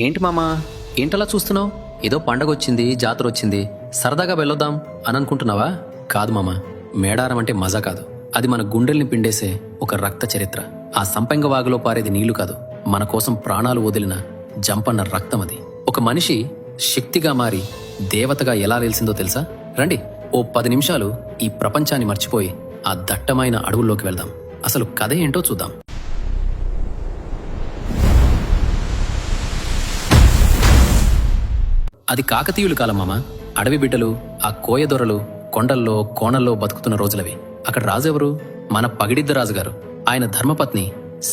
ఏంటి మామా, ఏంటలా చూస్తున్నావు? ఏదో పండగొచ్చింది, జాతర వచ్చింది, సరదాగా వెళ్ళొద్దాం అని అనుకుంటున్నావా? కాదు మామా, మేడారం అంటే మజా కాదు. అది మన గుండెల్ని పిండేసే ఒక రక్త చరిత్ర. ఆ సంపెంగ వాగులో పారేది నీళ్లు కాదు, మన కోసం ప్రాణాలు వదిలిన జంపన్న రక్తం. అది ఒక మనిషి శక్తిగా మారి దేవతగా ఎలా వెలిసిందో తెలుసా? రండి, ఓ 10 నిమిషాలు ఈ ప్రపంచాన్ని మర్చిపోయి ఆ దట్టమైన అడవుల్లోకి వెళ్దాం. అసలు కథ ఏంటో చూద్దాం. అది కాకతీయులు కాలం మామ. అడవి బిడ్డలు, ఆ కోయదొరలు కొండల్లో కోణల్లో బతుకుతున్న రోజులవి. అక్కడ రాజెవరు? మన పగిడిద్ద రాజుగారు. ఆయన ధర్మపత్ని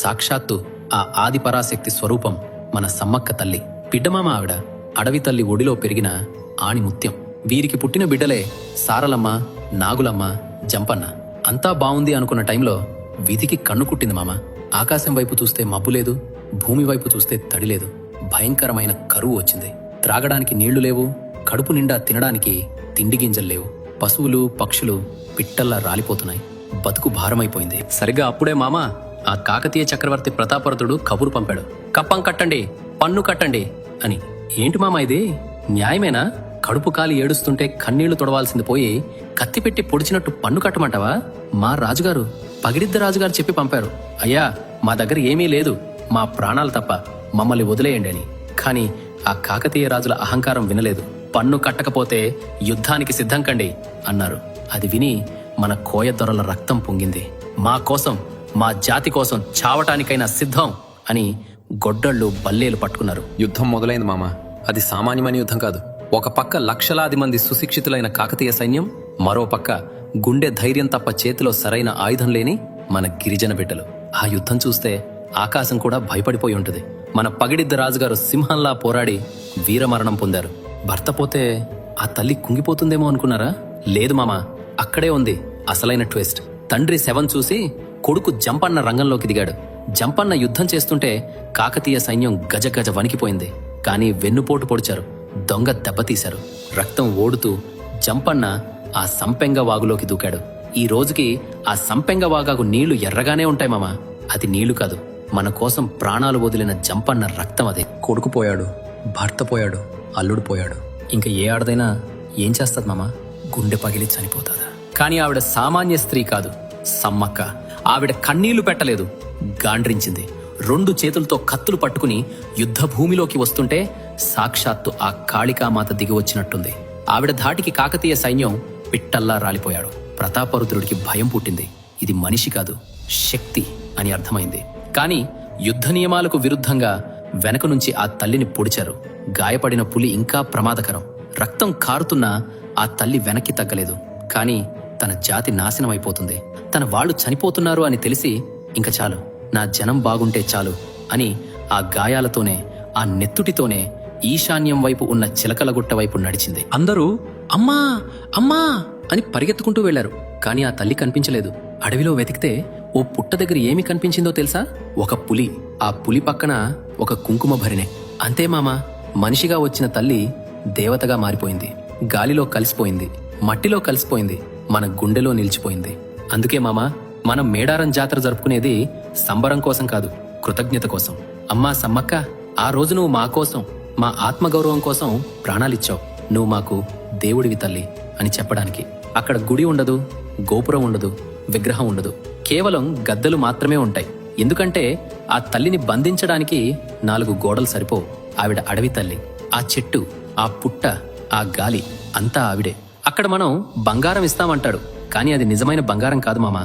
సాక్షాత్తు ఆ ఆదిపరాశక్తి స్వరూపం మన సమ్మక్క తల్లి. బిడ్డమామ ఆవిడ. అడవి తల్లి ఒడిలో పెరిగిన ఆణిముత్యం. వీరికి పుట్టిన బిడ్డలే సారలమ్మ, నాగులమ్మ, జంపన్న. అంతా బావుంది అనుకున్న టైంలో విధికి కన్ను కుట్టింది మామ. ఆకాశం వైపు చూస్తే మబ్బు లేదు, భూమి వైపు చూస్తే తడి లేదు. భయంకరమైన కరువు వచ్చింది. త్రాగడానికి నీళ్లు లేవు, కడుపు నిండా తినడానికి తిండి గింజలు లేవు. పశువులు పక్షులు పిట్టల్లా రాలిపోతున్నాయి. బతుకు భారమైపోయింది. సరిగ్గా అప్పుడే మామ ఆ కాకతీయ చక్రవర్తి ప్రతాపరుతుడు కబురు పంపాడు. కప్పం కట్టండి, పన్ను కట్టండి అని. ఏంటి మామ ఇది? న్యాయమేనా? కడుపు కాలి ఏడుస్తుంటే కన్నీళ్లు తొడవాల్సింది పోయి కత్తిపెట్టి పొడిచినట్టు పన్ను కట్టమంటావా? మా రాజుగారు, పగిడిద్ద రాజుగారు చెప్పి పంపారు. అయ్యా, మా దగ్గర ఏమీ లేదు, మా ప్రాణాలు తప్ప, మమ్మల్ని వదిలేయండి అని. కాని ఆ కాకతీయ రాజుల అహంకారం వినలేదు. పన్ను కట్టకపోతే యుద్ధానికి సిద్ధం కండి అన్నారు. అది విని మన కోయదొరల రక్తం పొంగింది. మా కోసం, మా జాతి కోసం చావటానికైనా సిద్ధం అని గొడ్డళ్ళు బల్లేలు పట్టుకున్నారు. యుద్ధం మొదలైంది మామ. అది సామాన్యమైన యుద్ధం కాదు. ఒక పక్క లక్షలాది మంది సుశిక్షితులైన కాకతీయ సైన్యం, మరో పక్క గుండె ధైర్యం తప్ప చేతిలో సరైన ఆయుధం లేని మన గిరిజన బిడ్డలు. ఆ యుద్ధం చూస్తే ఆకాశం కూడా భయపడిపోయి ఉంటుంది. మన పగిడిద్ద రాజుగారు సింహంలా పోరాడి వీరమరణం పొందారు. భర్త పోతే ఆ తల్లి కుంగిపోతుందేమో అనుకున్నారా? లేదు మామ, అక్కడే ఉంది అసలైన ట్విస్ట్. తండ్రి శవం చూసి కొడుకు జంపన్న రంగంలోకి దిగాడు. జంపన్న యుద్ధం చేస్తుంటే కాకతీయ సైన్యం గజగజ వణికిపోయింది. కానీ వెన్నుపోటు పొడిచారు, దొంగ దెబ్బతీశారు. రక్తం ఓడుతూ జంపన్న ఆ సంపెంగ వాగులోకి దూకాడు. ఈ రోజుకి ఆ సంపెంగ వాగాకు నీళ్లు ఎర్రగానే ఉంటాయి మామ. అది నీళ్లు కాదు, మన కోసం ప్రాణాలు వదిలిన జంపన్న రక్తం. అదే. కొడుకు పోయాడు, భర్త పోయాడు, అల్లుడు పోయాడు. ఇంకా ఏ ఆడదైనా ఏం చేస్తుంది మామ? గుండె పగిలి చనిపోతాదా? కానీ ఆవిడ సామాన్య స్త్రీ కాదు, సమ్మక్క. ఆవిడ కన్నీళ్లు పెట్టలేదు, గాండ్రించింది. 2 చేతులతో కత్తులు పట్టుకుని యుద్ధ భూమిలోకి వస్తుంటే సాక్షాత్తు ఆ కాళికామాత దిగి వచ్చినట్టుంది. ఆవిడ ధాటికి కాకతీయ సైన్యం పిట్టల్లా రాలిపోయాడు. ప్రతాపరుద్రుడికి భయం పుట్టింది. ఇది మనిషి కాదు, శక్తి అని అర్థమైంది. కాని యుద్ధ నియమాలకు విరుద్ధంగా వెనక నుంచి ఆ తల్లిని పొడిచారు. గాయపడిన పులి ఇంకా ప్రమాదకరం. రక్తం కారుతున్నా ఆ తల్లి వెనక్కి తగ్గలేదు. కాని తన జాతి నాశనమైపోతుంది, తన వాళ్ళు చనిపోతున్నారు అని తెలిసి ఇంక చాలు, నా జనం బాగుంటే చాలు అని ఆ గాయాలతోనే, ఆ నెత్తుటితోనే ఈశాన్యం వైపు ఉన్న చిలకలగుట్ట వైపు నడిచింది. అందరూ అమ్మా అమ్మా అని పరిగెత్తుకుంటూ వెళ్లారు. కాని ఆ తల్లి కనిపించలేదు. అడవిలో వెతికితే ఓ పుట్ట దగ్గర ఏమి కనిపించిందో తెలుసా? ఒక పులి. ఆ పులి పక్కన ఒక కుంకుమ భరిణె. అంతే మామ, మనిషిగా వచ్చిన తల్లి దేవతగా మారిపోయింది. గాలిలో కలిసిపోయింది, మట్టిలో కలిసిపోయింది, మన గుండెలో నిలిచిపోయింది. అందుకే మామ, మనం మేడారం జాతర జరుపుకునేది సంబరం కోసం కాదు, కృతజ్ఞత కోసం. అమ్మా సమ్మక్క, ఆ రోజు నువ్వు మా కోసం, మా ఆత్మగౌరవం కోసం ప్రాణాలిచ్చావు. నువ్వు మాకు దేవుడివి తల్లి అని చెప్పడానికి. అక్కడ గుడి ఉండదు, గోపురం ఉండదు, విగ్రహం ఉండదు, కేవలం గద్దెలు మాత్రమే ఉంటాయి. ఎందుకంటే ఆ తల్లిని బంధించడానికి 4 గోడలు సరిపోవు. ఆవిడ అడవి తల్లి. ఆ చెట్టు, ఆ పుట్ట, ఆ గాలి అంతా ఆవిడే. అక్కడ మనం బంగారం ఇస్తామంటాడు, కానీ అది నిజమైన బంగారం కాదు మామ,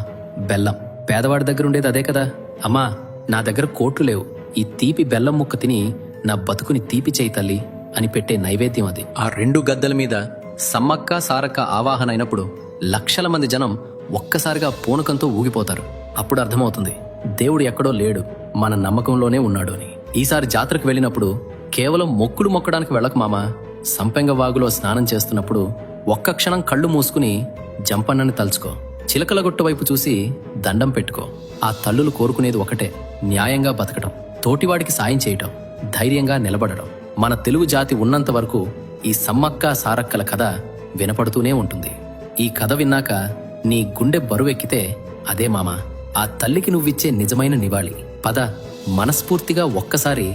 బెల్లం. పేదవాడి దగ్గర ఉండేది అదే కదా. అమ్మా, నా దగ్గర కోట్లు లేవు, ఈ తీపి బెల్లం ముక్క తిని నా బతుకుని తీపి చేయి తల్లి అని పెట్టే నైవేద్యం అది. ఆ 2 గద్దెల మీద సమ్మక్క సారక్క ఆవాహన అయినప్పుడు లక్షల మంది జనం ఒక్కసారిగా పూనకంతో ఊగిపోతారు. అప్పుడు అర్థమవుతుంది, దేవుడు ఎక్కడో లేడు, మన నమ్మకంలోనే ఉన్నాడు అని. ఈసారి జాతరకు వెళ్ళినప్పుడు కేవలం మొక్కులు మొక్కడానికి వెళ్ళకు మామ. సంపెంగ వాగులో స్నానం చేస్తున్నప్పుడు ఒక్క క్షణం కళ్ళు మూసుకుని జంపన్నని తలుచుకో. చిలకలగుట్ట వైపు చూసి దండం పెట్టుకో. ఆ తల్లులు కోరుకునేది ఒకటే, న్యాయంగా బతకటం, తోటివాడికి సాయం చేయటం, ధైర్యంగా నిలబడటం. మన తెలుగు జాతి ఉన్నంత వరకు ఈ సమ్మక్క సారక్కల కథ వినపడుతూనే ఉంటుంది. ఈ కథ విన్నాక నీ గుండె బరువెక్కితే అదే మామ, ఆ తల్లికి నువ్విచ్చే నిజమైన నివాళి. పద, మనస్ఫూర్తిగా ఒక్కసారి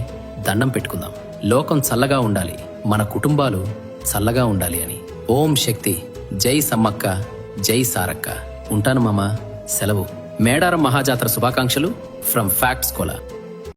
దండం పెట్టుకుందాం. లోకం చల్లగా ఉండాలి, మన కుటుంబాలు చల్లగా ఉండాలి అని. ఓం శక్తి. జై సమ్మక్క, జై సారక్క. ఉంటాను మామ, సెలవు. మేడారం మహాజాతర శుభాకాంక్షలు ఫ్రమ్ ఫ్యాక్ట్స్ కోలా.